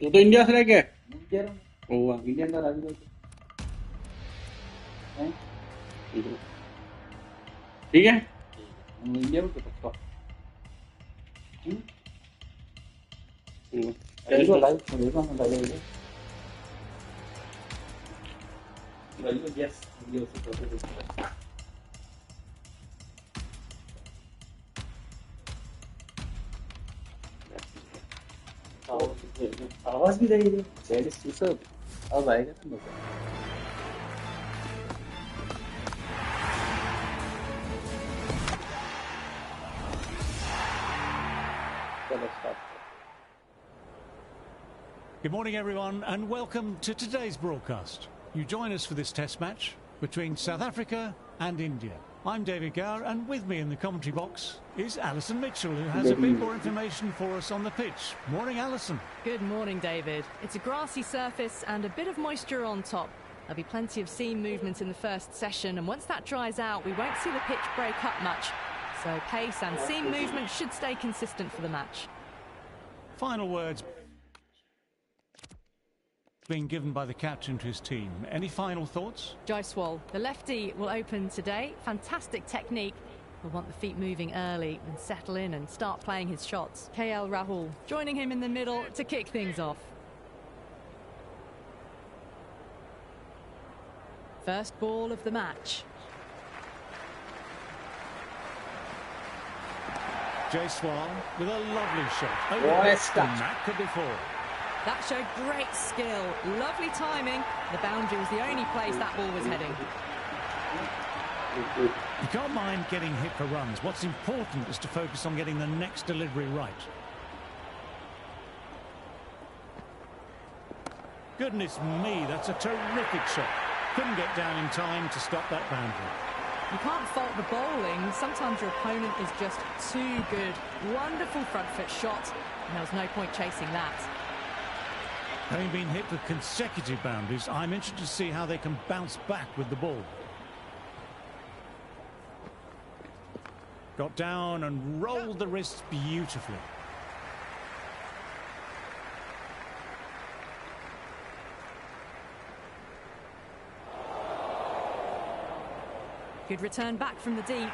तो इंडिया से रह गया इंडियन का राजू ठीक है इंडिया में तो yes आवाज भी रही है चैट सब अब आएगा ना मजा Good morning, everyone, and welcome to today's broadcast. You join us for this test match between South Africa and India. I'm David Gower, and with me in the commentary box is Alison Mitchell, who has a bit more information for us on the pitch. Morning, Alison. Good morning, David. It's a grassy surface and a bit of moisture on top. There'll be plenty of seam movement in the first session, and once that dries out, we won't see the pitch break up much. So pace and seam movement should stay consistent for the match. Final words being given by the captain to his team. Any final thoughts? Jaiswal, the lefty, will open today. Fantastic technique. He'll want the feet moving early and settle in and start playing his shots. KL Rahul joining him in the middle to kick things off. First ball of the match. Jaiswal with a lovely shot. Oh, that could be four. That showed great skill, lovely timing. The boundary was the only place that ball was heading. You can't mind getting hit for runs. What's important is to focus on getting the next delivery right. Goodness me, that's a terrific shot. Couldn't get down in time to stop that boundary. You can't fault the bowling. Sometimes your opponent is just too good. Wonderful front foot shot, and there was no point chasing that. Having been hit with consecutive boundaries, I'm interested to see how they can bounce back with the ball. Got down and rolled the wrists beautifully. Good return back from the deep.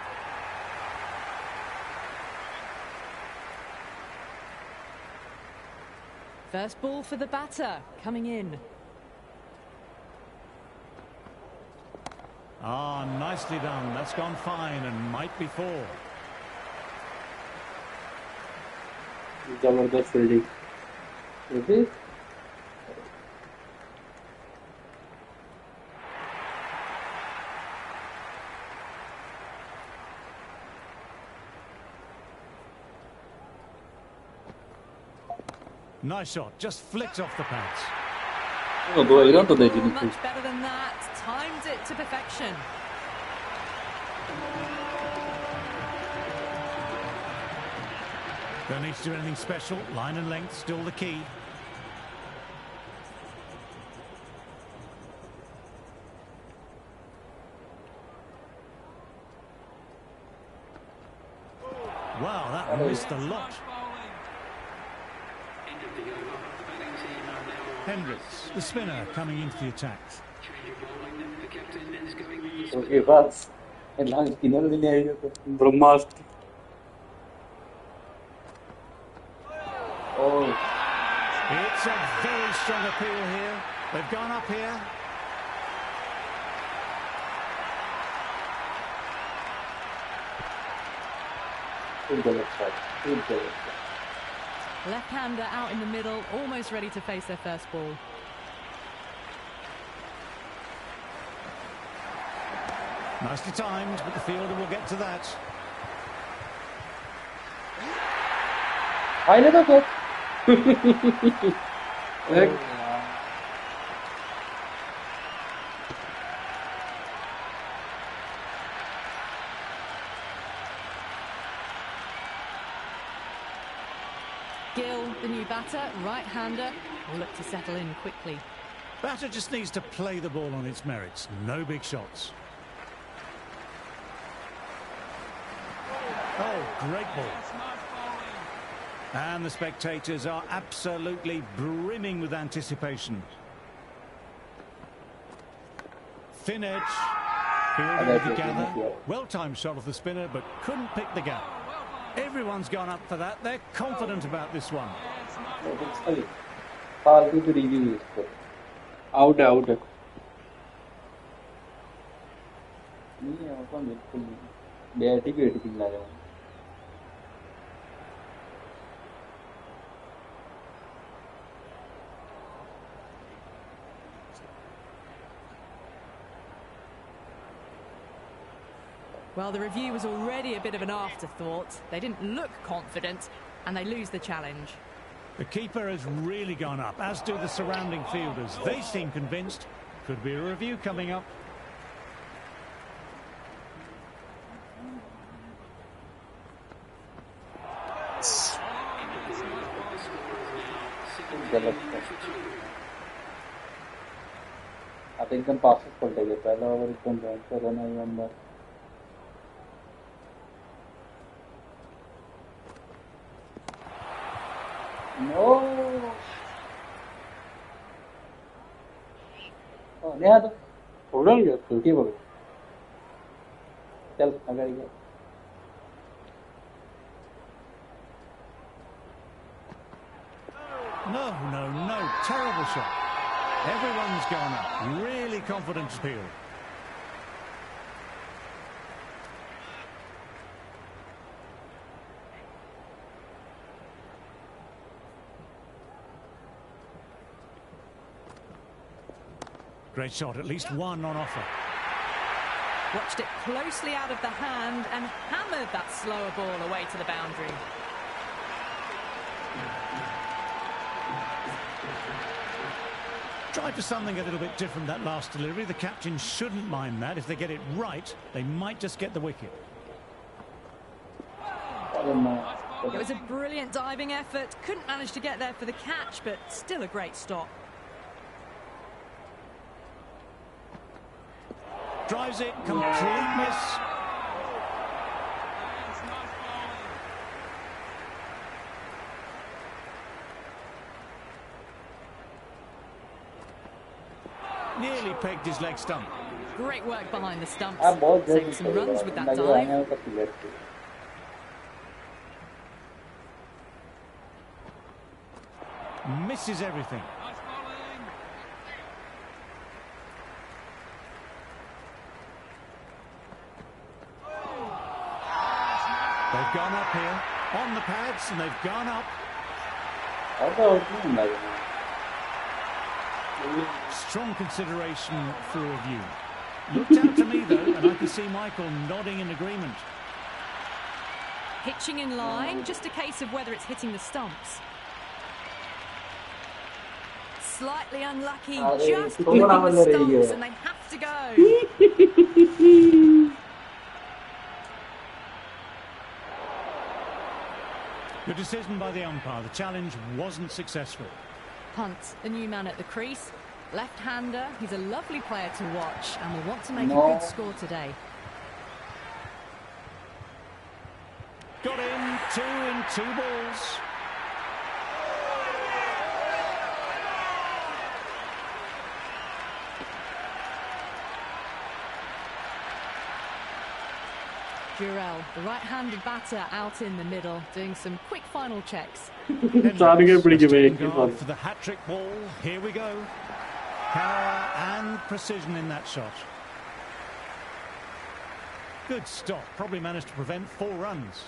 First ball for the batter, coming in. Ah, nicely done. That's gone fine and might be four. जबरदस्त fielding Nice shot, just flicked off the pads. Oh boy, not to the much better than that. Timed it to perfection. Don't need to do anything special. Line and length still the key. Wow, that missed a lot. Hendricks, the spinner, coming into the attack. Okay, bas. Lang spinner भी नहीं आएगा तो ब्रह्मास्त्र. Oh. It's a very strong appeal here. They've gone up here. Left-hander out in the middle, almost ready to face their first ball. Nicely timed, but the fielder will get to that. I never got. Gill, the new batter, right-hander, will look to settle in quickly. Batter just needs to play the ball on its merits. No big shots. Oh, great ball. And the spectators are absolutely brimming with anticipation. Thin edge. Fielding together. Well-timed shot of the spinner, but couldn't pick the gap. Everyone's gone up for that. They're confident about this one. Out है, out है. Well, the review was already a bit of an afterthought. They didn't look confident, and they lose the challenge. The keeper has really gone up, as do the surrounding fielders. They seem convinced. Could be a review coming up. अब एकदम पास पलटेगा पहला over एकदम भयंकर run है अंदर no नहीं आ तो थोड़ा गया तो ठीक हो चल अगर ये No, terrible shot. Everyone's gone up. Really confident appeal. Great shot, at least one on offer. Watched it closely out of the hand and hammered that slower ball away to the boundary. Tried for something a little bit different that last delivery. The captain shouldn't mind that. If they get it right, they might just get the wicket. It was a brilliant diving effort. Couldn't manage to get there for the catch, but still a great stop. Drives it, complete miss. Nearly pegged his leg stump. Great work behind the stumps. Saving some runs with that dive. Misses everything. They've gone up here, on the pads, and they've gone up. Strong consideration for review. Looked out to me, though, and I can see Michael nodding in agreement. Pitching in line, just a case of whether it's hitting the stumps. Slightly unlucky, just hitting the stumps, and they have to go. Good decision by the umpire. The challenge wasn't successful. Hunt, a new man at the crease. Left-hander, he's a lovely player to watch and will want to make a good score today. Got in, 2 in 2 balls. Jurel, the right-handed batter, out in the middle, doing some quick final checks. For the hat-trick ball, here we go. Power and precision in that shot. Good stop, probably managed to prevent 4 runs.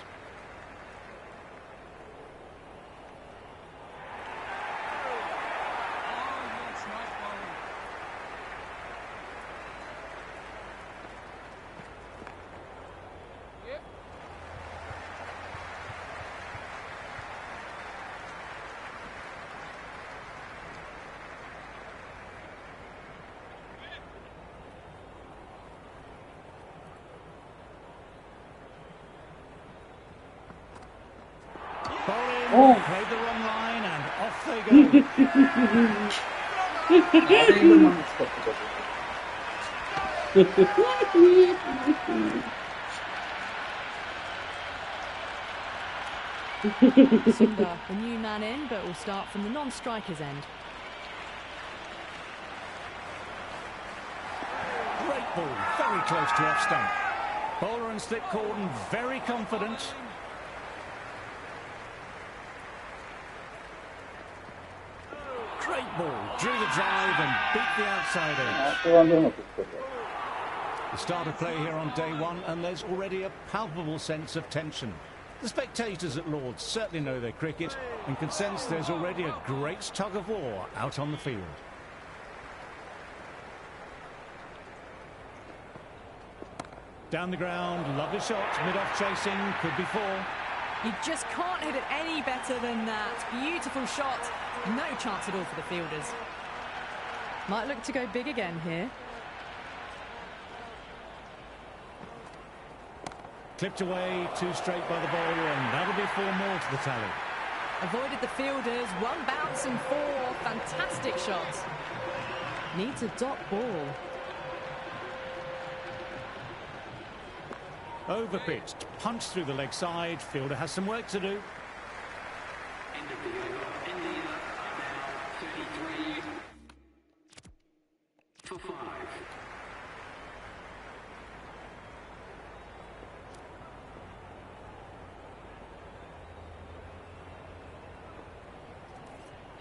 Bowling, played the wrong line, and off they Sunda, the new man in, but will start from the non-striker's end. Great ball, very close to off stump. Bowler and slip cordon, very confident. Great ball, drew the drive and beat the outside edge. The start of play here on day one, and there's already a palpable sense of tension. The spectators at Lord's certainly know their cricket and can sense there's already a great tug of war out on the field. Down the ground, lovely shot, mid-off chasing, could be four. You just can't hit it any better than that. Beautiful shot, no chance at all for the fielders. Might look to go big again here. Clipped away, two straight by the bowler, and that'll be four more to the tally. Avoided the fielders, one bounce and four. Fantastic shots. Needs a dot ball. Overpitched, punched through the leg side. Fielder has some work to do. End of the over. India now 33 for 5.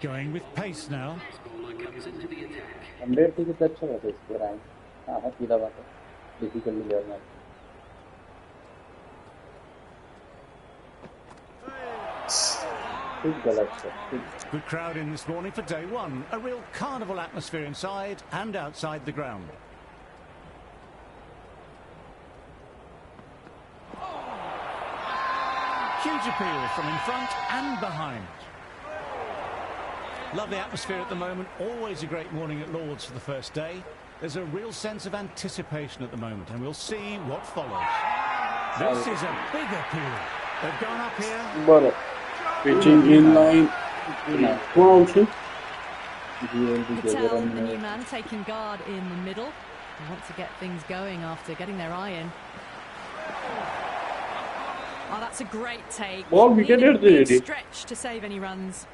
Going with pace now. Bowler comes into the attack. 100 की कितना अच्छा रहता है इसके rank हाँ सीधा बात है डिफिकल्टी लेवल में Good crowd in this morning for day one. A real carnival atmosphere inside and outside the ground. Huge appeal from in front and behind. Lovely atmosphere at the moment. Always a great morning at Lord's for the first day. There's a real sense of anticipation at the moment, and we'll see what follows. This is a big appeal. They've gone up here. Pitching in line. Patel, the new man, taking guard in the middle. They want to get things going after getting their eye in. Oh, that's a great take. Ball wicket Needed a big there. stretch to save any runs.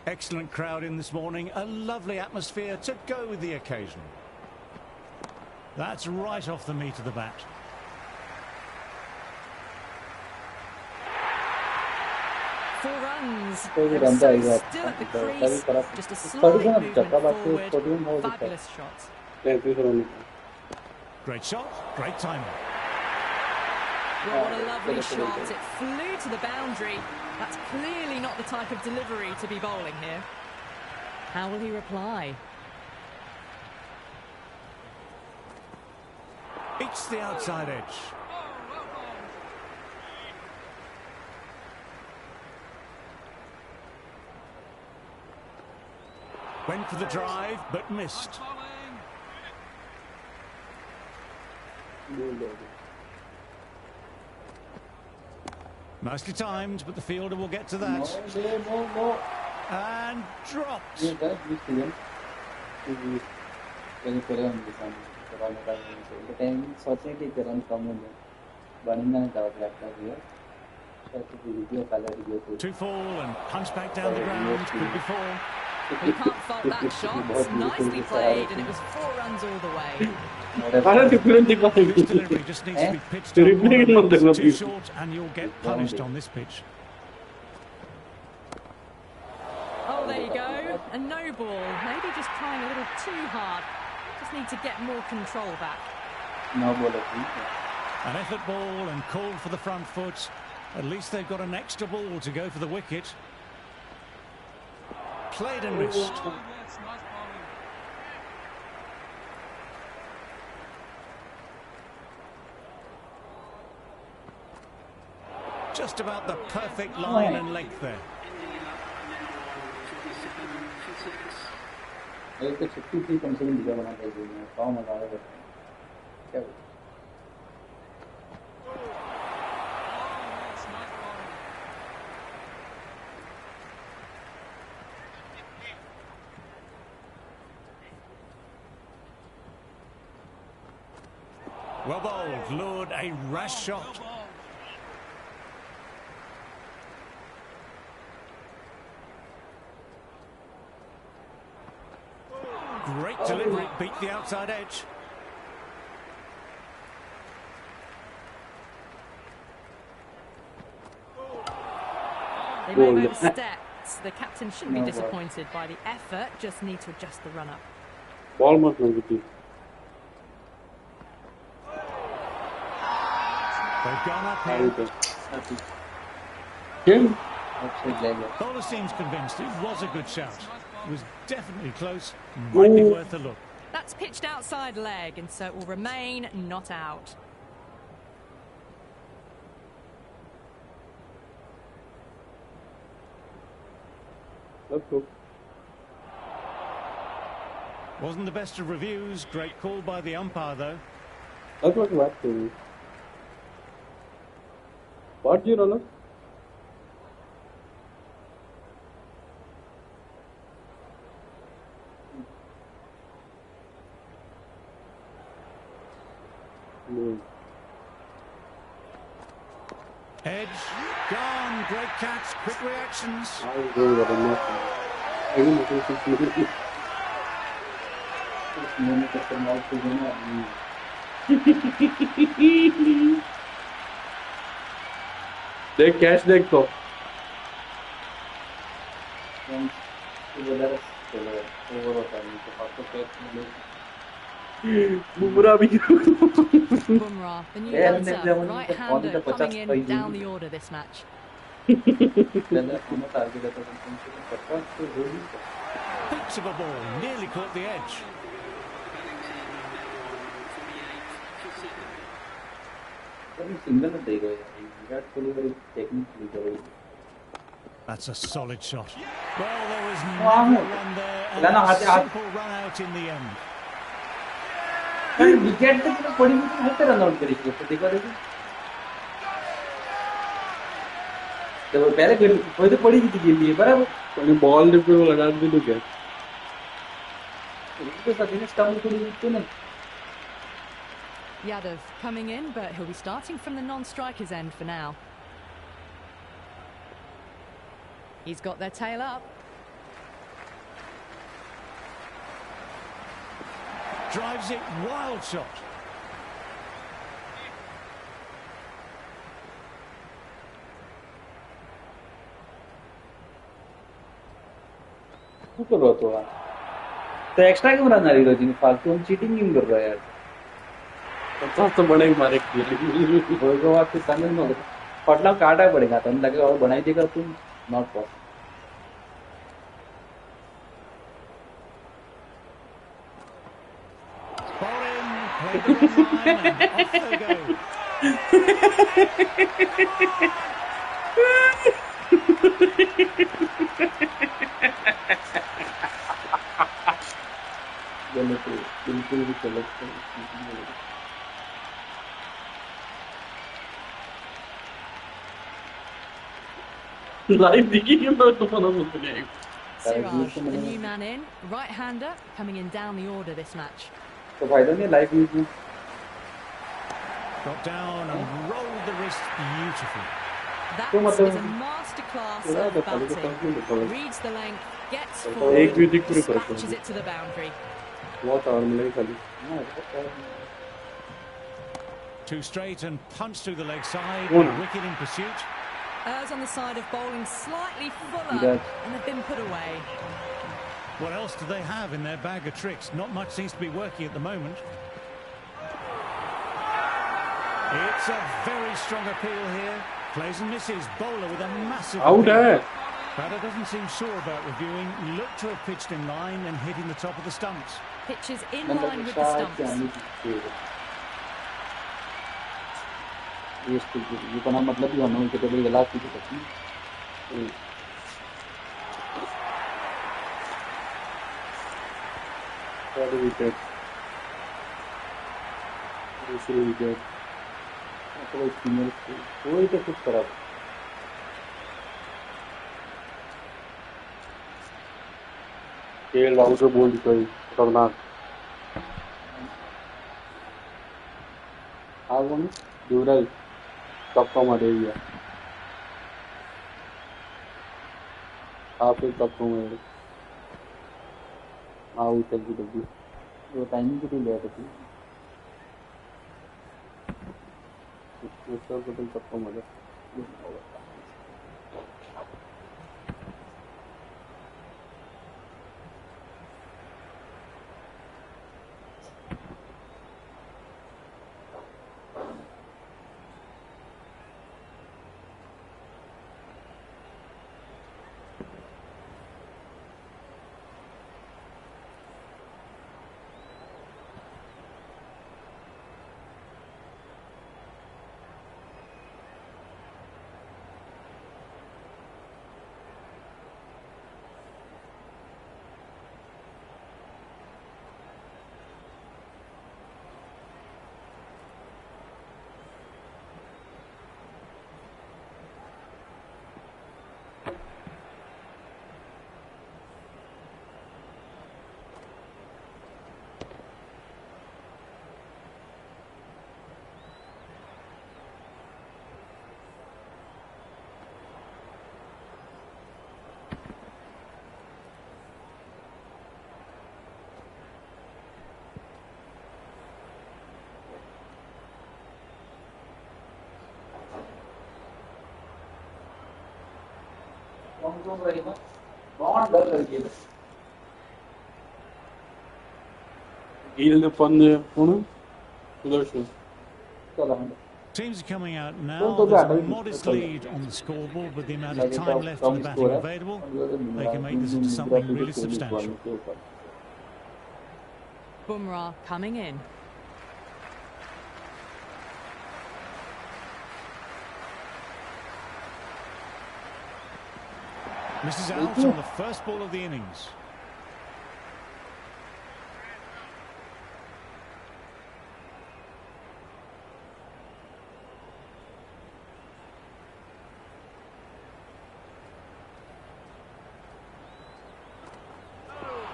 Excellent crowd in this morning. A lovely atmosphere to go with the occasion. That's right off the meat of the bat. Four runs. कोई And run so जाएगा still at the तभी crease. तरफ Just a तभी slight ना movement जगह बात forward. Podium हो जाता है Fabulous shot. 33 run. Great shot, great timing. Well, what a lovely shot. It flew to the boundary. That's clearly not the type of delivery to be bowling here. How will he reply? It's the outside edge. Went for the drive, but missed. Nicely timed, but the fielder will get to that. No. And dropped. ये था बीस season कहीं करे हम किसान कराने का नहीं टाइम सोचे कि रन कम हो जाए बनिंगा नहीं था लगता है शायद वीडियो कलर वीडियो तो 2 fall and punch back down the ground. Could be 4. You can't fault that shot. Nicely played, and it was 4 runs all the way. अरे different दिखा है This delivery just needs to be pitched तो up replay more. मत देखना It's too please. short, and you'll get punished on this pitch. Oh, there you go. A no ball. Maybe just trying a little too hard. Just need to get more control back. ना बोला थी An effort ball and called for the front foot. At least they've got an extra ball to go for the wicket. Played and missed. Just about the perfect line and length there. एक तो 63 कम से कम video बना के दिए पाँव मजा आएगा क्या Well bowled, lured, a rash shot. Great delivery, beat the outside edge. They may Goal. have overstepped. The captain shouldn't be No, disappointed by the effort, just need to adjust the run-up. Ball must not be. They've gone up How here. it is. Happy. Game. Outside leg. Bowler seems convinced it was a good shout. It was definitely close, might be worth a look. That's pitched outside leg, and so it will remain not out. Let's go. Wasn't the best of reviews. Great call by the umpire, though. That's what back to me. What do you know? No. Edge, gone. Great catch, quick reactions. I will go with nothing. I will not do something. उस moment तक तो मौत हो गई ना आदमी। देख cash देख तो Once to the left, चलो over होता है तो आपको कैच मिले। बुमराह भी Bumrah, the new Yeah, batter, and then right-hander, on the coming in 50 down the order this match. पहले हमें टारगेट था तो उनसे पक्का तो हो ही था। Pitch of a ball, nearly caught the edge. अभी सिंगल में देगा यार विराट कोहली बड़ी टेक्निकली करो। That's a solid shot. Well, there was Wow. no run there, and Lana, a हाथ- हाथ- simple run out in the end. अरे विकेट तक तो पड़ी हुई है तो रन आउट करी थी तो देखो देखो। तो पहले फिर कोई तो पड़ी थी गेम में बराबर। कोई बॉल डिप पे लगा दी तो क्या उसके साथ इन्हें स्टंप करी थी तो नहीं। Yadav coming in, but he'll be starting from the non-strikers end for now. He's got their tail up. Drives it, wild shot. तू कर रहा तो यार। तो एक्स्ट्रा क्यों रन आ रही रोजी ने फालतू हम चीटिंग क्यों कर रहा है यार। 50 तो बड़े ही मारे किए कोई को बात समझ में आता पटना काटा पड़ेगा तो लगे और बनाई देगा तुम not possible. Ball in, played the wrong line, and off they go. गलत है बिल्कुल भी गलत है। लाइव दिखी कि मैं तो पता नहीं चलेगा Siraj, the new man in, right-hander, coming in down the order this match. तो फायदा नहीं लाइफ में Got down and rolled the wrist beautifully. That तो मतलब- is a masterclass पूरा of तो खाली तो batting. कंप्लीट होता है। Reads the length, gets तो forward, एक भी दिख पूरी तरह से। dispatches it to the boundary. बहुत आराम मिलेगी खाली हाँ, पता है। Two straight and punched through the leg side. Oh, no. Wicket in pursuit. Errs on the side of bowling slightly fuller, Virat. and they've been put away. What else do they have in their bag of tricks? Not much seems to be working at the moment. It's a very strong appeal here. Plays and misses. Bowler with a massive out appeal. है Batter doesn't seem sure about reviewing. Looked to have pitched in line and hitting the top of the stumps. Pitches in मतलब line with the शायद से stumps. आने की चीज़ है। ये stick ये पना मतलब ही होना उनके तो बड़ी गलत चीज़ है। पहली विकेट दूसरी विकेट मतलब फीमेल कोई तो कुछ खराब। खेल आउट बोल कोई खतरनाक आगो में युवराज कप्पा मारे दिया आप एक कप्पा मारे उचल की डब्बी वो टाइमिंग किती लेट होती बद्दल गप्पा मध्ये Giyildi pandı onu. Ulaşıyor. Teams are coming out Don't now. go back. There's a modest lead on the scoreboard with the amount of time left in the batting available. They can make this into something really substantial. Bumrah coming in. Misses out on the first ball of the innings.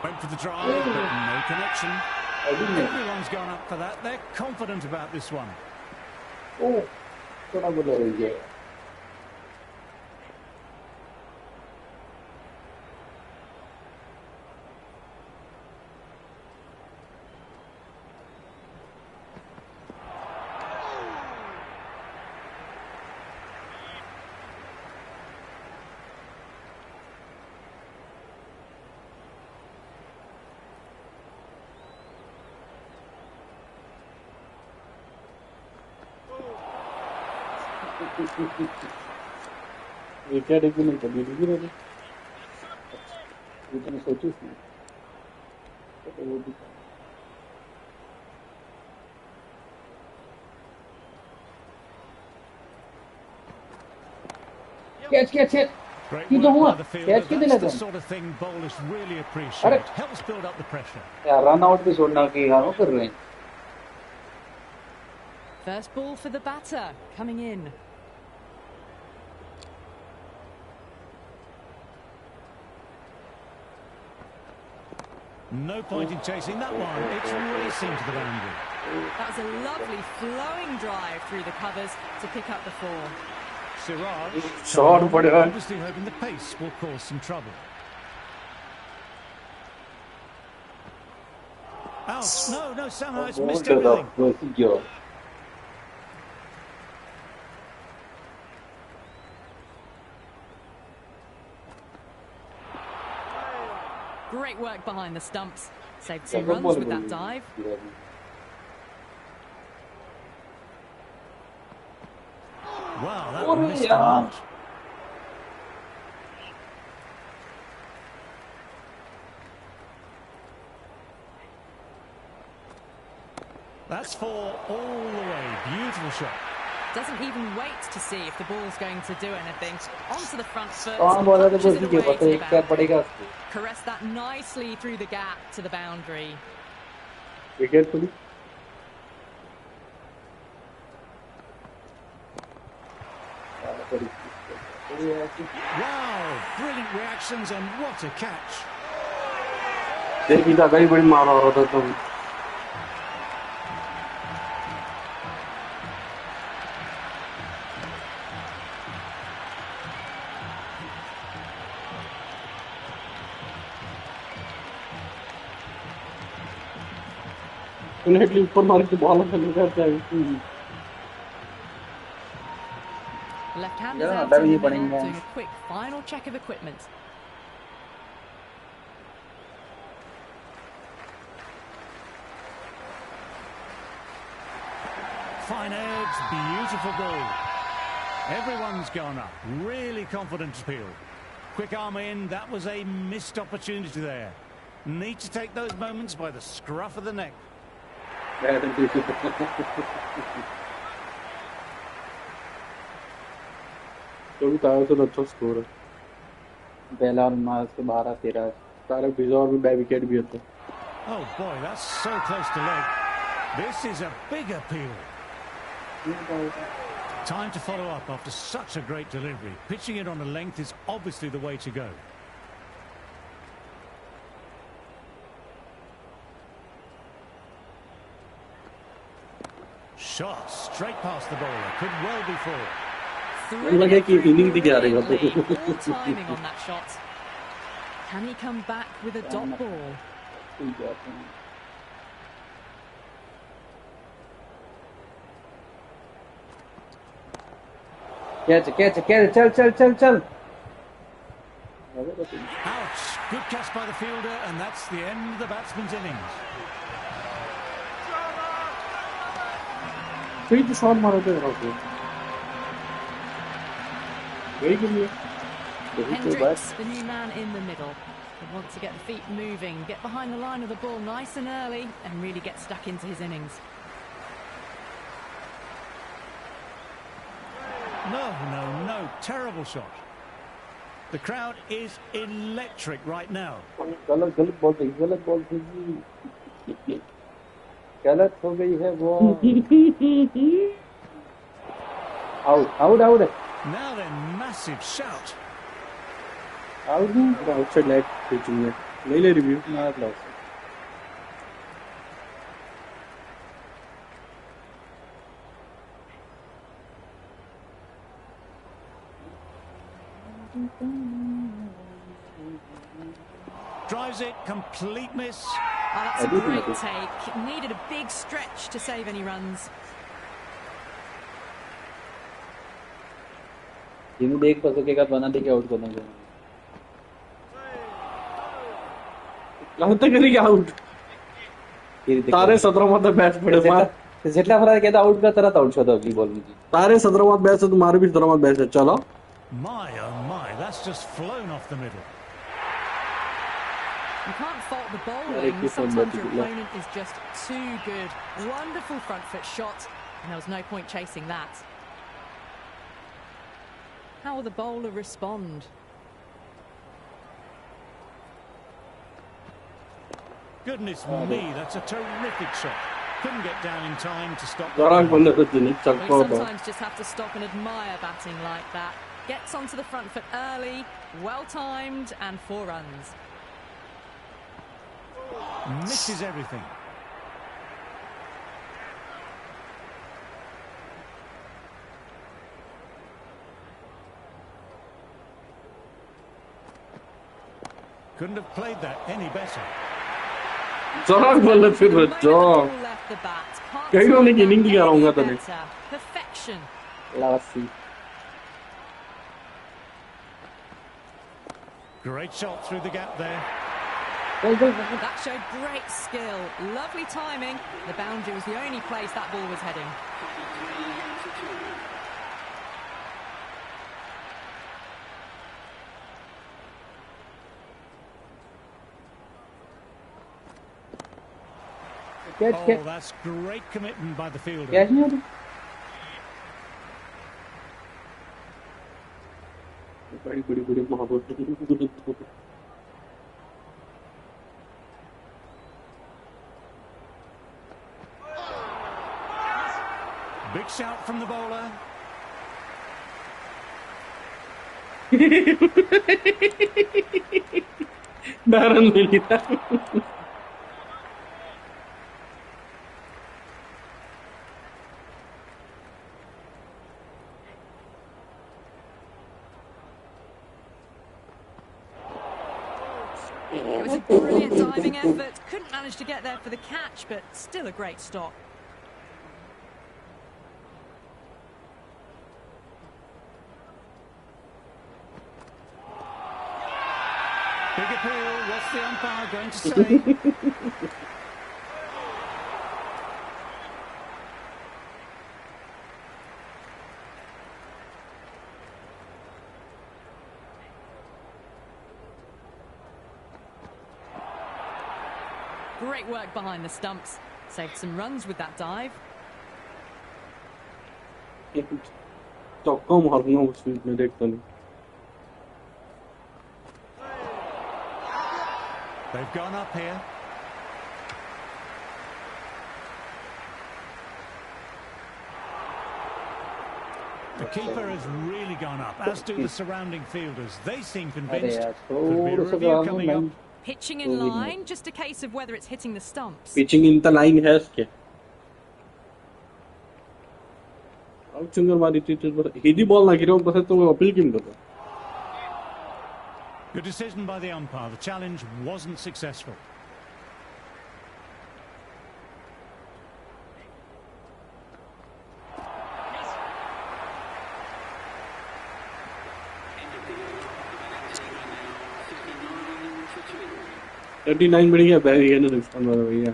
Went for the drive, but no connection. Everyone's gone up for that. They're confident about this one. Oh, थोड़ा बोला रह गया wicket एक नहीं कभी नहीं गिरे इतने सोची थी तो वो भी कैच Great ये work तो हुआ by the fielder. कैच कितने That's लगे the sort of thing bowlers really appreciate. Helps build up the pressure. यार रन आउट भी छोड़ना कि यार वो कर रहे हैं First ball for the batter, coming in. No point in chasing that one. It's racing to the boundary. That was a lovely flowing drive through the covers to pick up the four. Siraj, shot पड़ेगा obviously hoping the pace will cause some trouble. Out. No, somehow it's missed everything. Great work behind the stumps. Saved 2 runs with that dive. Wow, that missed the mark. That's 4 all the way. Beautiful shot. Doesn't even wait to see if the ball's going to do anything. Onto the front foot. कौन बोला था punches it बोल away पता to है the क्या boundary. पड़ेगा उसको Caress that nicely through the gap to the boundary. Wicket पड़ी Wow, brilliant reactions and what a catch. देखी था कई बड़ी मार रहा था तो डेफिनेटली ऊपर मार के बॉल करने का चाहिए। Left-handers Yeah, out that in the will be middle, putting, doing a quick final check of equipment. Fine edge, beautiful ball. Everyone's gone up. Really confident appeal. Quick arm in, that was a missed opportunity there. Need to take those moments by the scruff of the neck. तो भी तारा से अच्छा score है। पहला और मार उसके 12-13 तारा pizza और भी बैक विकेट भी होते हैं। Oh boy, that's so close to leg. This is a big appeal. Time to follow up after such a great delivery. Pitching it on a length is obviously the way to go. Shot straight past the bowler. Could well be four. लगे कि inning दिखा रही हो तो। All timing on that shot. Can he come back with a dot ball? Catch चल Ouch! Good catch by the fielder, and that's the end of the batsman's innings. सही तो shot मारा था रात को। वही के लिए। Hendricks, the new man in the middle. He wants to get the feet moving, get behind the line of the ball nice and early, and really get stuck into his innings. No. Terrible shot. The crowd is electric right now. गलत ball थी गलत हो गई है वो out Now then, massive shout. Outside leg pitching है। ले ले review. Not loss Drives it, complete miss. Oh, that's a great take. Needed a big stretch to save any runs. जिन्हें देख पा सकेगा बना दे के आउट करना चाहिए कहां तक करेगी आउट तारे 17 मध्ये बॅट पडे मार જેટલા ફરા કે આઉટ का તરત આઉટ છો તો અગલી બોલ में तारे 17 मध्ये बॅट तो मारे भी 17 मध्ये बॅट है चलो My oh my, that's just flown off the middle. You can't fault the bowling. Sometimes your opponent is just too good. Wonderful front foot shot, and there was no point chasing that. How will the bowler respond? Goodness me, that's a terrific shot. Couldn't get down in time to stop. जोराक बंद करते नहीं चल We को sometimes just have to stop and admire batting like that. Gets onto the front foot early, well timed, and 4 runs. Misses everything. Couldn't have played that any better. जोराक बंद फिर जो कहीं होने की इनिंग दिखा रहा हूँ तने Perfection. Lasi Great shot through the gap there. That showed great skill. Lovely timing. The boundary was the only place that ball was heading. Oh, that's great commitment by the fielder. Catch नहीं होती बड़ी मोहब्बत Big shout from the bowler. बैरन ले लिया It was a brilliant diving effort. Couldn't manage to get there for the catch, but still a great stop. Big appeal. What's the umpire going to say? Great work behind the stumps. Saved some runs with that dive. चौका मारूंगा उस बीच में देखता नहीं. They've gone up here. The keeper has really gone up, as do the surrounding fielders. They seem convinced. Could be a review coming up. Pitching in line, just a case of whether it's hitting the stumps. Pitching in the line has के. अब चुंगर मारी थी तो Hindi ball ना गिरो बस तो appeal किम करता. Good decision by the umpire. The challenge wasn't successful. End of the over. 39 for 2. 39 बढ़ गया बैरी है ना रिस्पॉन्ड वाला भैया.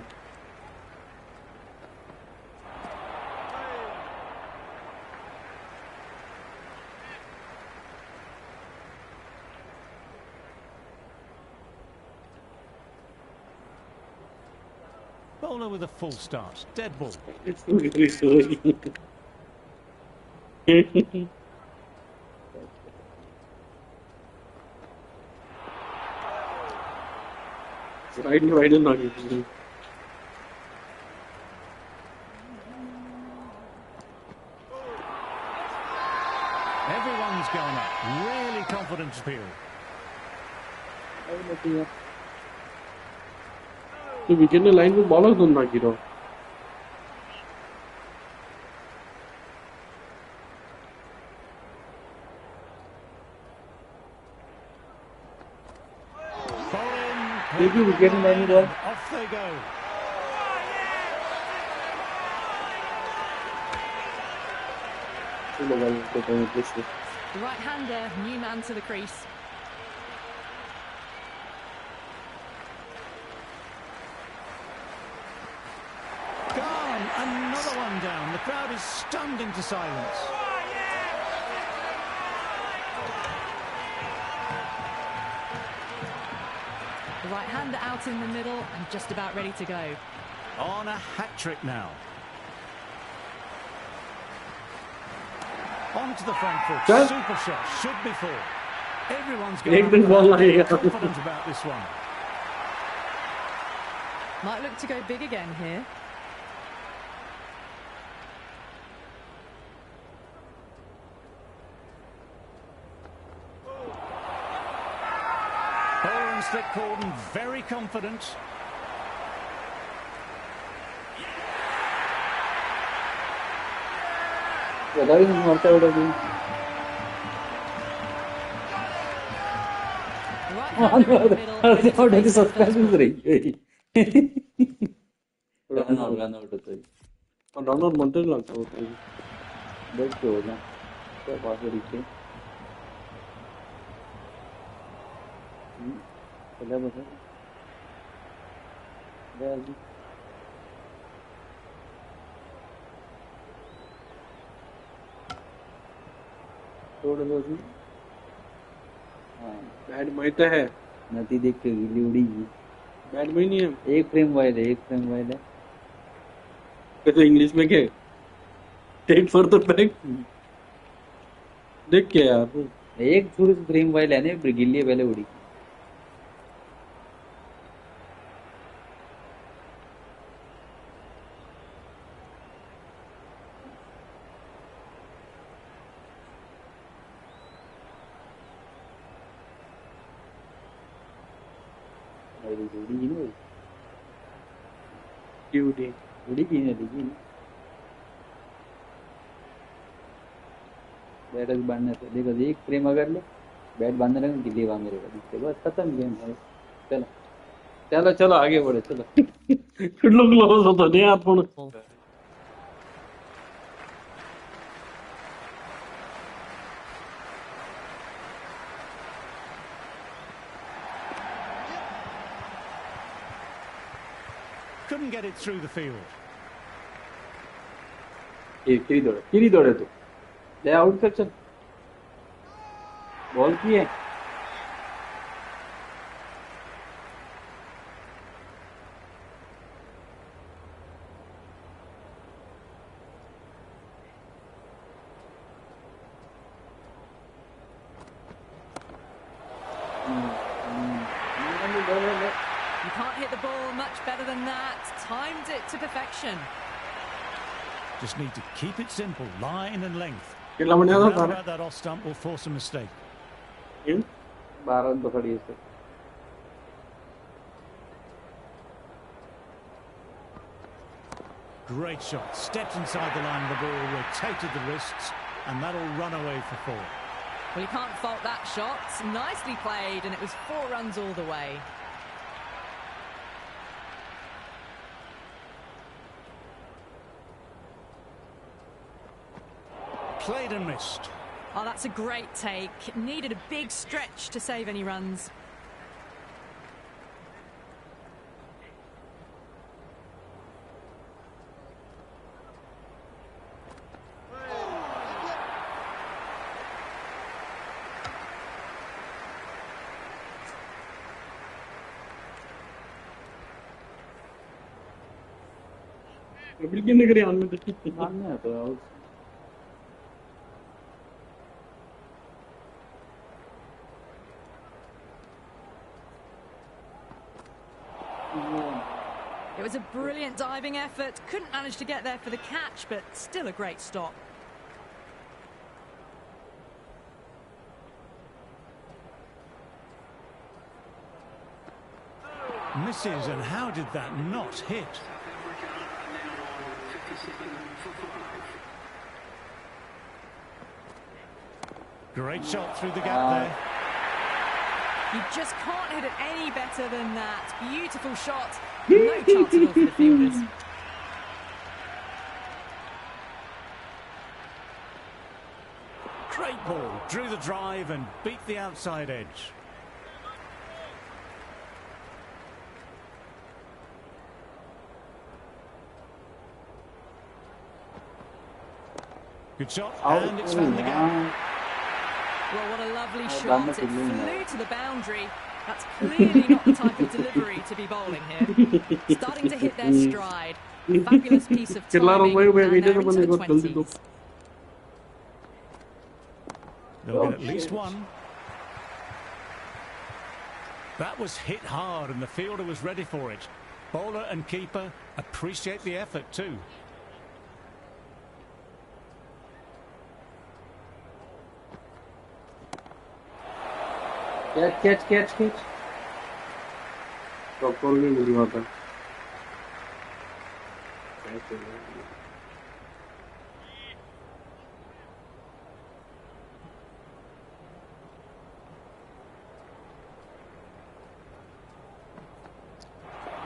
Bowler with a full start. Dead ball. It's really sorry. Right not usually. Everyone's gone up. Really confident appeal. तो wicket ने line में bowler दोनों ना गिरो. देखिए विकेट में लाइन में ball. Off they go. The right-hander, new man to the crease. Gone. Another one down. The crowd is stunned into silence. The right-hander out in the middle and just about ready to go. On a hat-trick now. On to the front foot. Sir? Super shot. Should be four. Everyone's एक going दिन ball लगेगा. confident about this one. Might look to go big again here. Bowler and Slick Corden very confident. बता भी नहीं मारता उड़ा भी. The right-hander in the middle. ready to और face the सस्पेंस first रही है. रन आउट होता है. और रनर बनते लगता होता है. देख के हो ना क्या पास है रिक्शे. चला बस जल्दी छोड़ दो जी. हाँ बैट माइट है. नदी देख के गिल्ली उड़ेगी. बैट में नहीं है. एक फ्रेम वाइड है, एक फ्रेम वाइड है. तो इंग्लिश में क्या? Take for the back. देख के यार. एक थोड़ी सी फ्रेम वाइड है ना, गिल्ली पहले उड़ी. उड़ी ना ड्यूटी. उड़ी की नहीं लगी ना. बैट बांधने से देखो एक फ्रेम अगर ले बैट बांधने लगे गिल्ली बांध रहेगा. इसके बाद खत्म गेम है. चलो चलो चलो आगे बढ़ो चलो. कितलो क्लोज होता नहीं यार पण. Couldn't get it through the field. ये किरी दौड़े तू. ले आउट कर चल. बॉल की है. You can't hit the ball much better than that. Timed it to perfection. Just need to keep it simple, line and length. कितना बढ़िया था Round सारा. about that off stump will force a mistake. 12 run पकड़ी इससे. Great shot. Stepped inside the line of the ball, rotated the wrists, and that'll run away for 4. Well, you can't fault that shot. Nicely played, and it was 4 runs all the way. Played and missed. Oh, that's a great take. Needed a big stretch to save any runs. बिल्कुल नहीं करे आन में तो. मारना है तो out. It was a brilliant diving effort. Couldn't manage to get there for the catch, but still a great stop. Misses, and how did that not hit? South Africa now on 57 for 5. Great shot through the gap there. You just can't hit it any better than that. Beautiful shot. No chance at all for the fielders. Great ball. Drew the drive and beat the outside edge. Good shot, and it's found the gap. Well, what a lovely Oh, shot. damn it, It it didn't flew to the boundary. That's clearly not the type of delivery to be bowling here. Starting to hit their stride. Fabulous piece of कितना timing, रुपए में and भेजे they're तो into बंदे the को जल्दी दो. 20s. They'll get at least one. That was hit hard, and the fielder was ready for it. Bowler and keeper appreciate the effort too. Catch. तो कॉल नहीं मिल रहा था.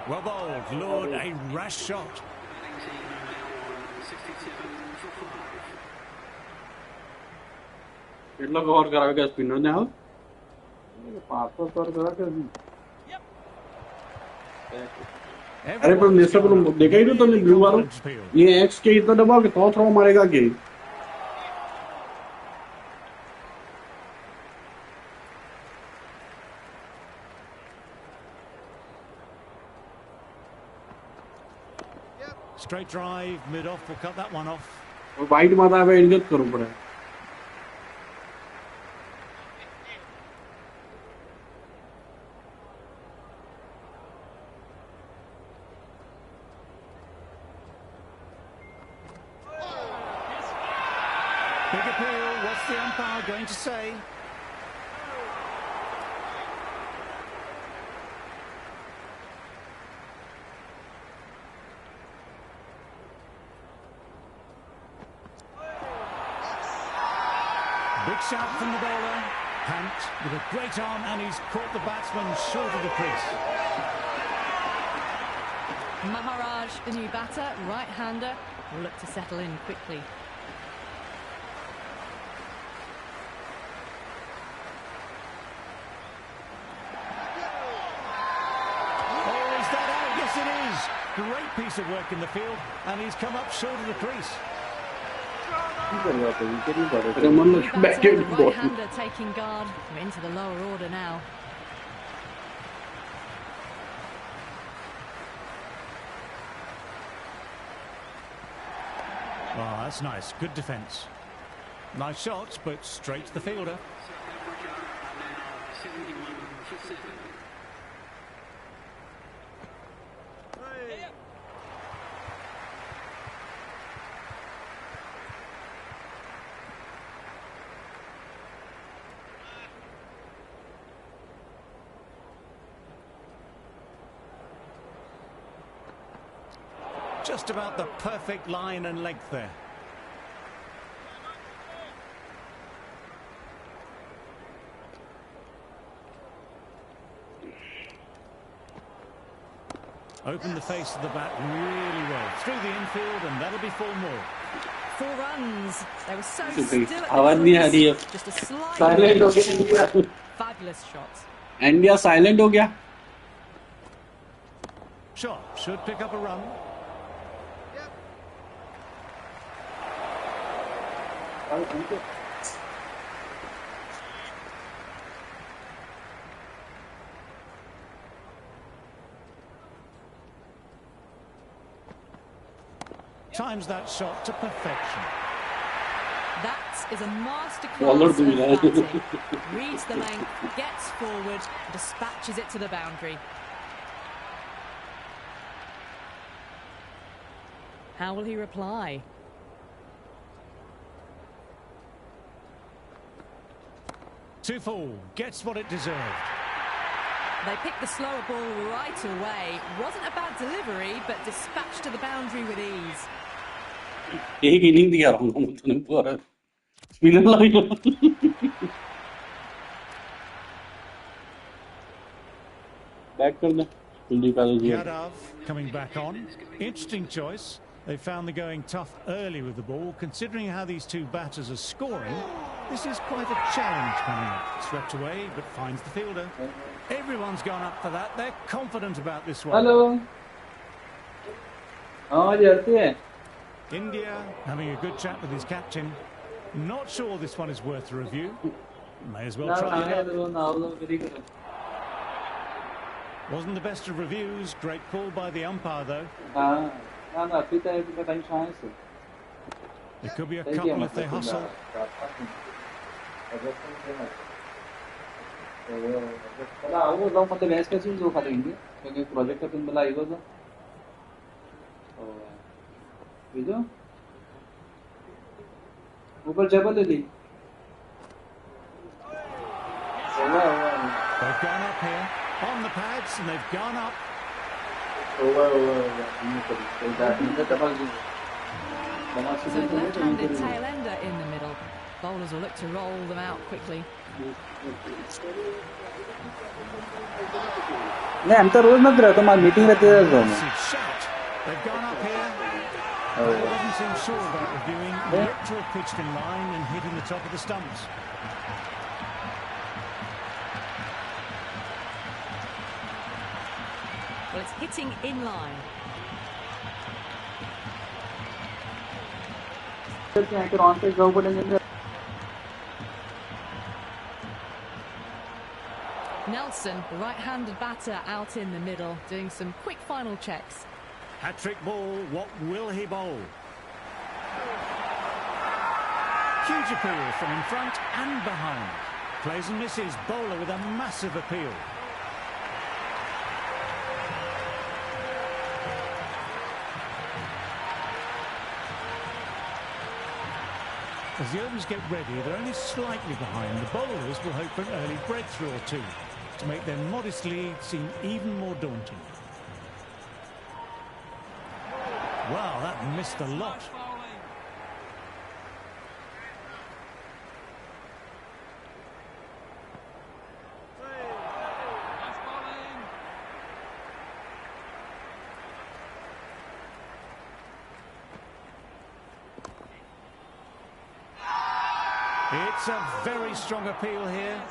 Well bowled, Lord, a rash shot. Batting team now on 67 for 5. कितना cover कराएगा spinner ने आप? 500 पर करा कर दी. अरे पर नेक्स्ट पर देखा ही तो ब्लू वाला. ये एक्स के इतना दबा के तो थ्रो मारेगा के. Straight drive, mid-off, will cut that one off. और वाइट माता है इज्जत करो पड़ा. Big appeal, what's the umpire going to say? Big shout from the bowler. Pant with a great arm, and he's caught the batsman short of the crease. Maharaj, the new batter, right-hander, will look to settle in quickly. Oh, is that out? Yes, it is. Great piece of work in the field, and he's come up short of the crease. Raman New back batter, in the the ball. right-hander taking guard. We're into the lower order now. Oh, that's nice. Good defence. Nice shots, but straight to the fielder. South Africa are now 71 for 7. Just about the perfect line and length there. Opened the face of the bat really well. Through the infield, and that'll be 4 more. 4 runs. They were so Okay, still at आवाज नहीं आ the रही है. crease. Just a slight Silent हो गया India. fabulous shot. India silent हो गया. Shot should pick up a run. Times that shot to perfection. That is a Waller masterclass do of that. batting. Reads the length, gets forward, dispatches it to the boundary. How will he reply? Two full, gets what it deserved. They picked the slower ball right away. Wasn't a bad delivery, but dispatched to the boundary with ease. एक inning दिया रहा हूँ तूने पूरा. Spinner लगा. Back करना. Kuldeep Yadav ji. Yadav coming back on. Interesting choice. They found the going tough early with the ball. Considering how these two batters are scoring, this is quite a challenge coming up. Swept away, but finds the fielder. Everyone's gone up for that. They're confident about this one. Hello आवाज आती है. India having a good chat with his captain. Not sure this one is worth a review. May as well ना try आए it तो ना आओ मेरी करो. out. Wasn't the best of reviews. Great call by the umpire, though. हाँ ना ना अभी तो टाइम शायद से. It could be a सही किया couple if they मतलब hustle. चला वो लोग मतलब मैच का चीज़ जो खा लेंगे क्योंकि प्रोजेक्ट अपन बला आएगा तो बीजो ऊपर जबल ले ली. They've gone up here on the pads, and they've gone up. So left-handed tail ender in the middle. Bowlers will look to roll them out quickly. नहीं हम तो रोज मत रहते हमारी मीटिंग रहती है तो Massive shout. They've gone up here. They doesn't seem sure about reviewing. Looked to have pitched in line and hitting the top of the stumps. Well, it's hitting in line. On पे जाओ पड़ेंगे. Nelson, the right-handed batter, out in the middle, doing some quick final checks. Hat-trick ball. What will he bowl? Huge appeal from in front and behind. Plays and misses. Bowler with a massive appeal. As the openers get ready, they're only slightly behind. The bowlers will hope for an early breakthrough or two to make their modest lead seem even more daunting. Wow, that missed a lot. Bowling. . It's a very strong appeal here.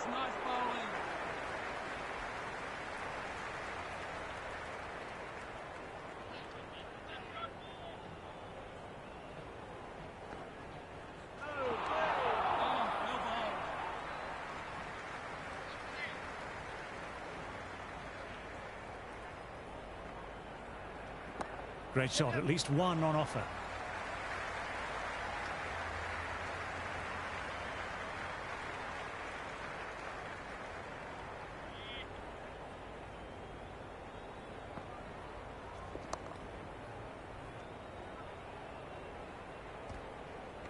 Great shot, at least one on offer.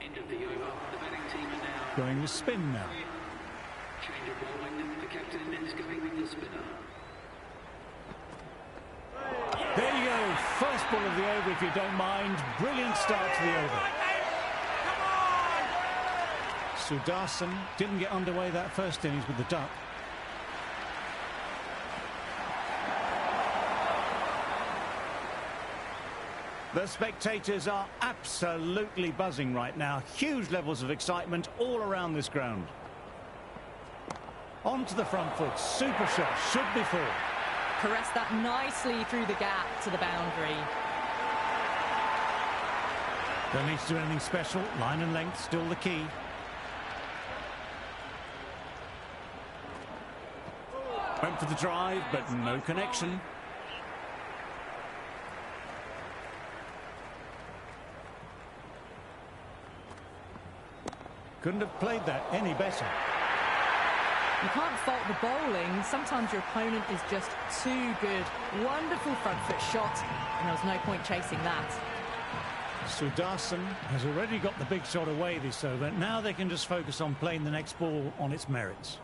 End of the over. The batting team are now Going to spin now. change of bowling. The captain is going with the spinner. There you go, first ball of the over if you don't mind. Brilliant start to the over. Sudarshan didn't get underway that first innings with the duck. The spectators are absolutely buzzing right now. Huge levels of excitement all around this ground. Onto the front foot, super shot, should be four. Caressed that nicely through the gap to the boundary. Don't need to do anything special. Line and length still the key. Went for the drive, but no connection. Couldn't have played that any better. You can't fault the bowling. Sometimes your opponent is just too good. Wonderful front foot shot, and there was no point chasing that. Sudarshan has already got the big shot away this over. Now they can just focus on playing the next ball on its merits.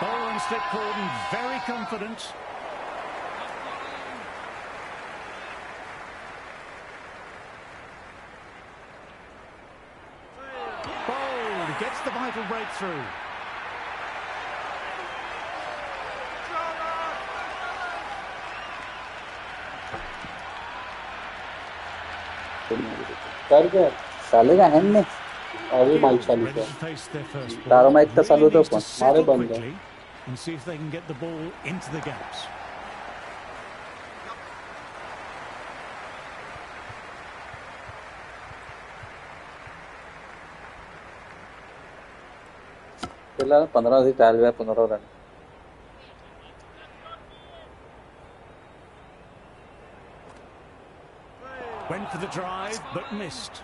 Bowler and slip Corden very confident. Bowled, gets the vital breakthrough. कर क्या साले का है नहीं अभी mic चालू Ready है to face their first ball. तारो माइक का चालू तो Really needs to हमारे settle बंद है quickly and see if they can get the ball into the gaps. फिलहाल 15 से 15 run Went for the drive, but missed.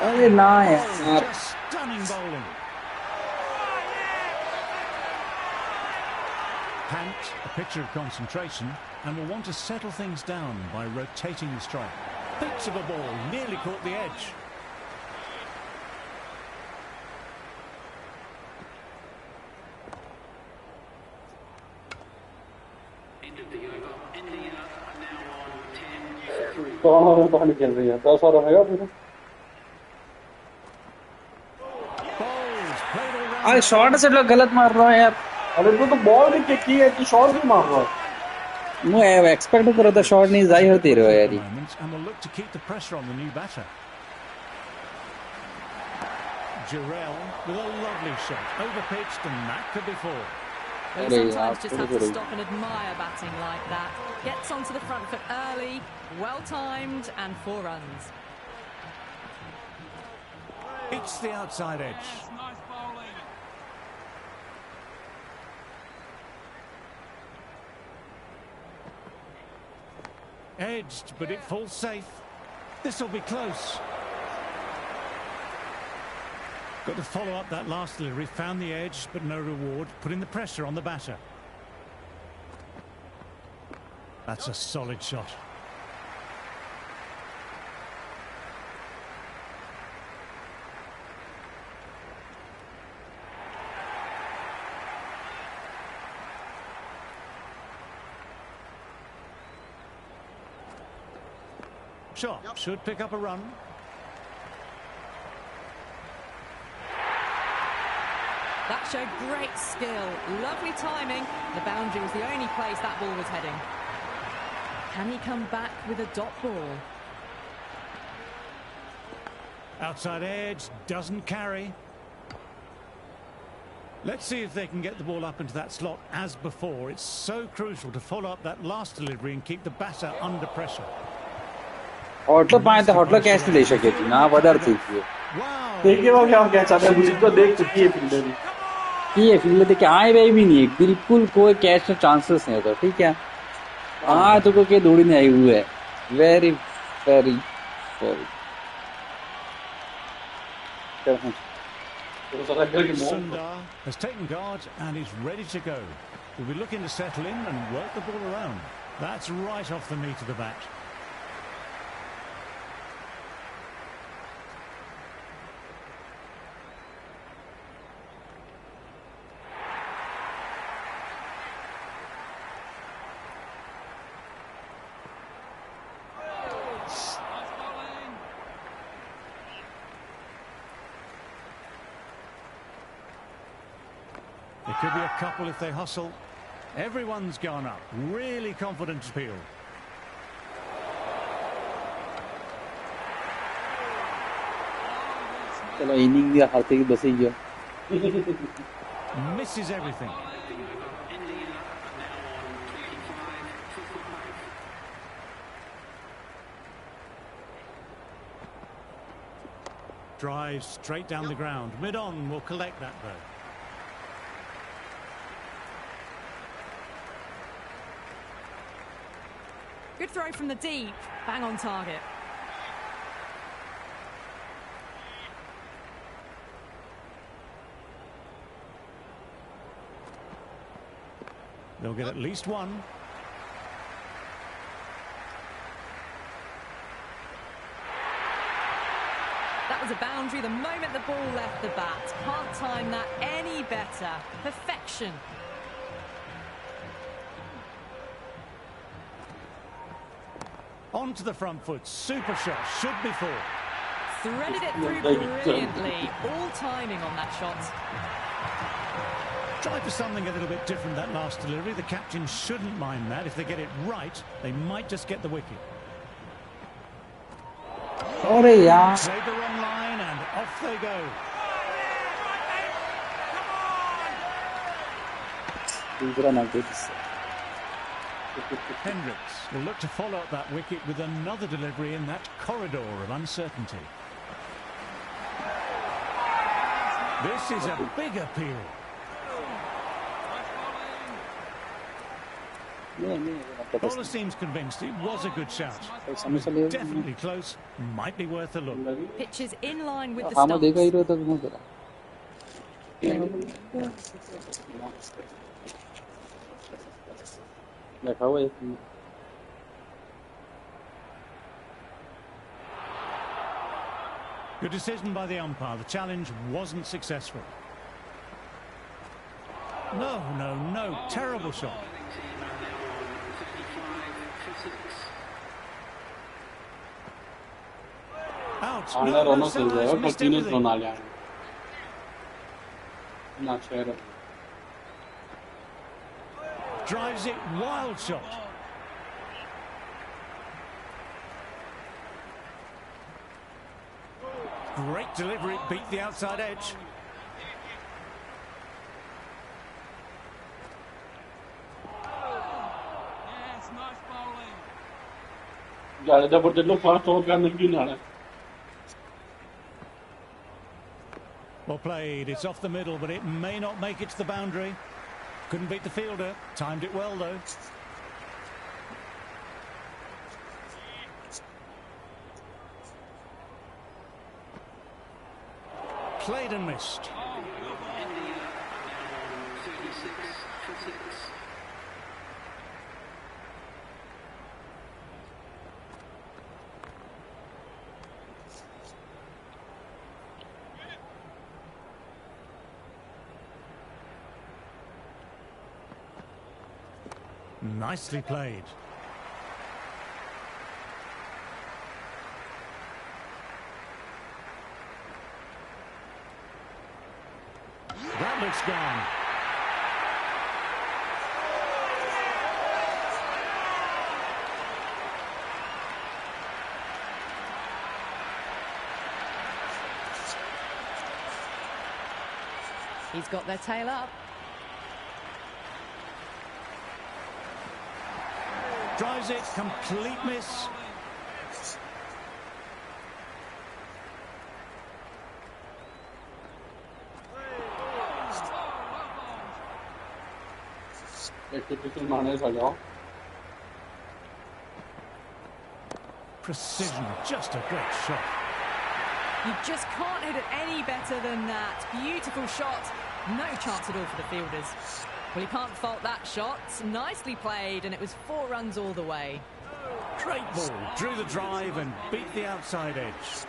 अरे ना Oh, just stunning bowling. Pant, a picture of concentration, and will want to settle things down by rotating the strike. Pitch of a ball, nearly caught the edge. End of the over. India are now on 10-3. कौन और पानी खेल रही है 10 और रहेगा पूरा Bowls, played all round. अरे शॉट से लोग गलत मार रहा है यार अरे तो बॉल भी किक की है कि शॉट भी मार रहा है मैं एक्सपेक्ट करो तो शॉट नहीं जाई होती रहो यार ये Moment, and will look to keep the pressure on the new batter. Jarrell with a lovely shot, overpitched, and that could be four. Well, Hey, you sometimes just have to absolutely. stop and admire batting like that. Gets onto the front foot early, well timed, and 4 runs. It's the outside edge. Edged, but it falls safe. This will be close. Got to follow up that last delivery. Found the edge, but no reward. Putting the pressure on the batter. That's a solid shot. Shot should pick up a run. That showed great skill, lovely timing. The boundary was the only place that ball was heading. Can he come back with a dot ball? Outside edge, doesn't carry. Let's see if they can get the ball up into that slot as before. It's so crucial to follow up that last delivery and keep the batter under pressure. हॉटलो पाए थे हॉटलो catch ले सके थी ना बदर थी ये Wow! देखिए वो क्या कैच आता है मुझे तो देख चुकी है फील्डर ये फील्ड देखे आए भाई भी नहीं बिल्कुल कोई कैच में चांसेस नहीं होता ठीक है हाँ तो कोई दौड़ी नहीं आई हुई है very very sorry Sundar has taken guard and is ready to go. We'll be looking to settle in and work the ball around. That's right off the meat of the bat. There could be a couple if they hustle. Everyone's gone up. Really confident appeal. चलो inning भी हाथ की बस ही गया Misses everything. Drives straight down the ground. Mid-on will collect that though. Good throw from the deep. Bang on target. They'll get at least one. That was a boundary the moment the ball left the bat. Can't time that any better. Perfection. Onto the front foot. Super shot. Should be four. Threaded it through brilliantly. All timing on that shot. Tried for something a little bit different that last delivery. The captain shouldn't mind that. If they get it right, they might just get the wicket. अरे यार Played the wrong line and off they go. दूसरा ना कुछ Hendricks will look to follow up that wicket with another delivery in that corridor of uncertainty. This is a big appeal. Bowler seems convinced it was a good shout. Definitely close. Might be worth a look. Pitches in line with the हाँ मैं देखा ही stumps. रहा था मैं जरा देखा हुआ एक Good decision by the umpire. The challenge wasn't successful. No, no, no. Terrible shot. Out. आना No, रोना no, चल जाएगा Salah's missed कंटिन्यूस everything. रोना ले आएंगे ना share Drives it. Wild shot. Great delivery. Beat the outside edge. ज़्यादा जबरदस्त लोग फास्ट ओवर करने क्यों ना रहे Well played. It's off the middle, but it may not make it to the boundary. Couldn't beat the fielder. Timed it well, though. Played and missed. Nicely played. That looks gone. He's got their tail up. Drives it, complete miss. Precision, just a great shot. You just can't hit it any better than that. Beautiful shot. No chance at all for the fielders. Well, you can't fault that shot. Nicely played, and it was 4 runs all the way. Great ball, drew the drive and beat the outside edge.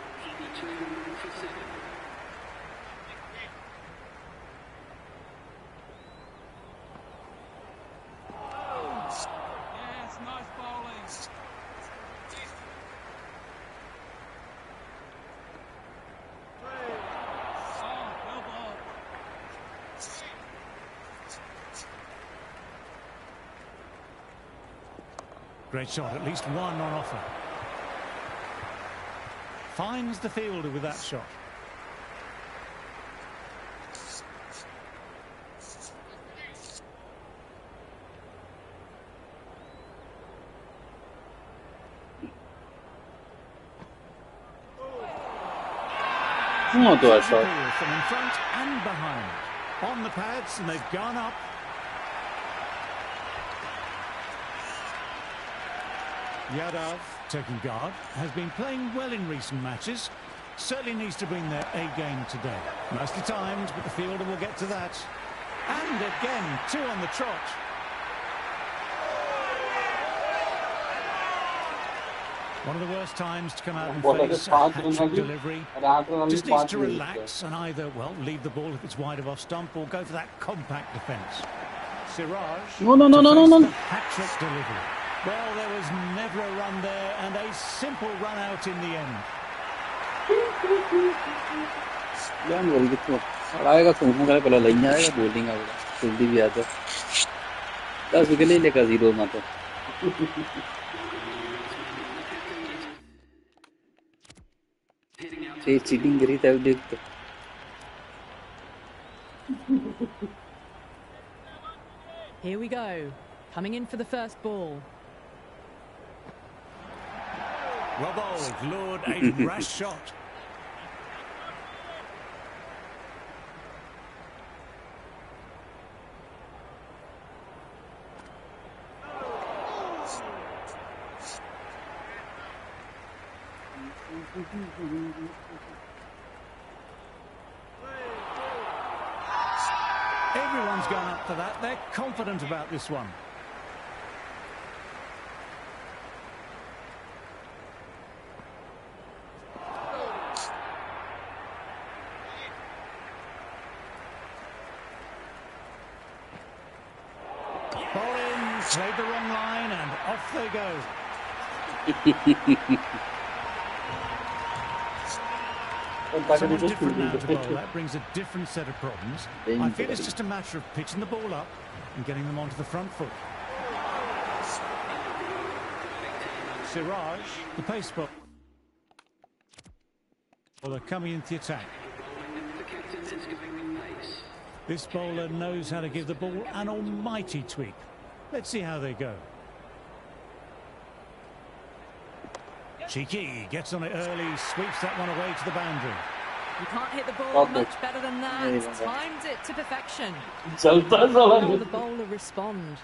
Great shot, at least one on offer. Finds the fielder with that shot. No, to a shot. From in front and behind. On the pads, and they've gone up. Yadav, taking guard, has been playing well in recent matches. Certainly needs to bring their A game today. Nicely timed, but the fielder will get to that. And again, 2 on the trot. One of the worst times to come out and face a hat-trick delivery. Just needs to relax and either, well, leave the ball if it's wide of off stump or go for that compact defence. Siraj No. hat-trick delivery. Well, there was never a run there and a simple run out in the end. Jangan boल gitu. आएगा सोमू का पहला line आएगा bowling आएगा जल्दी भी आता 10 wicket ले लेगा 0 ना तो ये चीटिंग करी था देख तो Here we go. Coming in for the first ball. Well bowled, Lord, a rash shot. Everyone's gone up for that. They're confident about this one. Bowling, played the wrong line, and off they go. Someone different now to bowl. That brings a different set of problems. I feel it's just a matter of pitching the ball up and getting them onto the front foot. Siraj, the pace bowler. Well, they're coming into the attack. This bowler knows how to give the ball an almighty tweak. Let's see how they go. Cheeky gets on it early, sweeps that one away to the boundary. You can't hit the ball much better than that. Timed it to perfection. How will the bowler respond?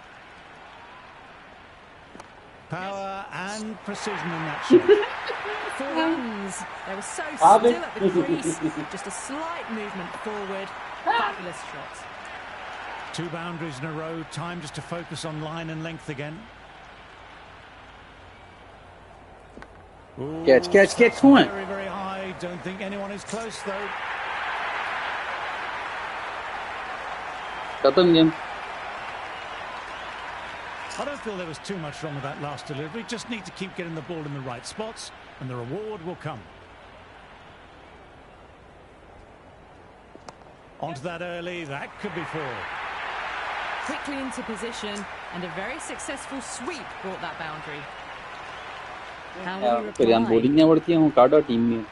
Power and precision in that shot. 4 runs. They were so still at the crease. Just a slight movement forward. Fabulous shot. 2 boundaries in a row. Time just to focus on line and length again. Ooh, Catch, come on. Very, very high. Don't think anyone is close though. खत्म game I don't feel there was too much wrong with that last delivery. Just need to keep getting the ball in the right spots and the reward will come. Onto that early. That could be 4. Quickly into position, and a very successful sweep brought that boundary. How will he फिर यार reply? Bowling नहीं बढ़ती है हूँ काटा team में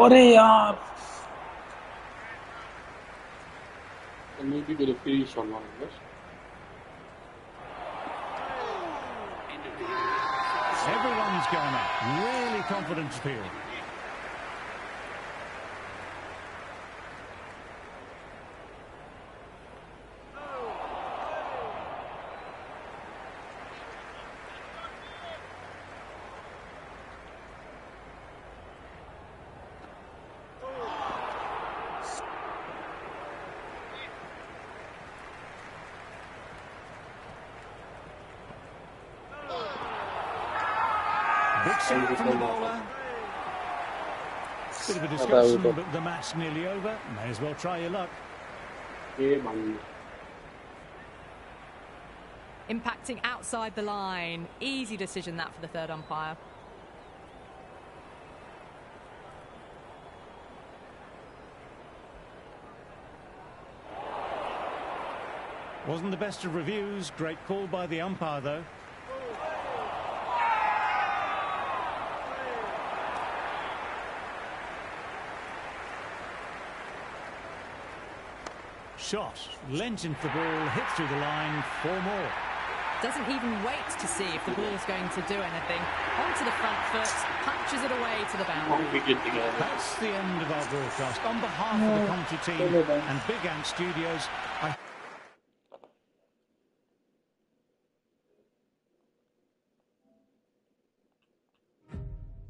अरे यार maybe böyle finish olmalıdır. End of the over. Everyone's gone up. Really confident field. Big shot from the bowler. Bit of a discussion, but the match nearly over. May as well try your luck. Impacting outside the line. Easy decision that for the third umpire. Wasn't the best of reviews. Great call by the umpire, though. Shot, lent into the ball, hit through the line, 4 more. Doesn't even wait to see if the ball's going to do anything. Onto the front foot, punches it away to the boundary. That's the end of our broadcast. On behalf of the commentary team and Big Ant Studios, I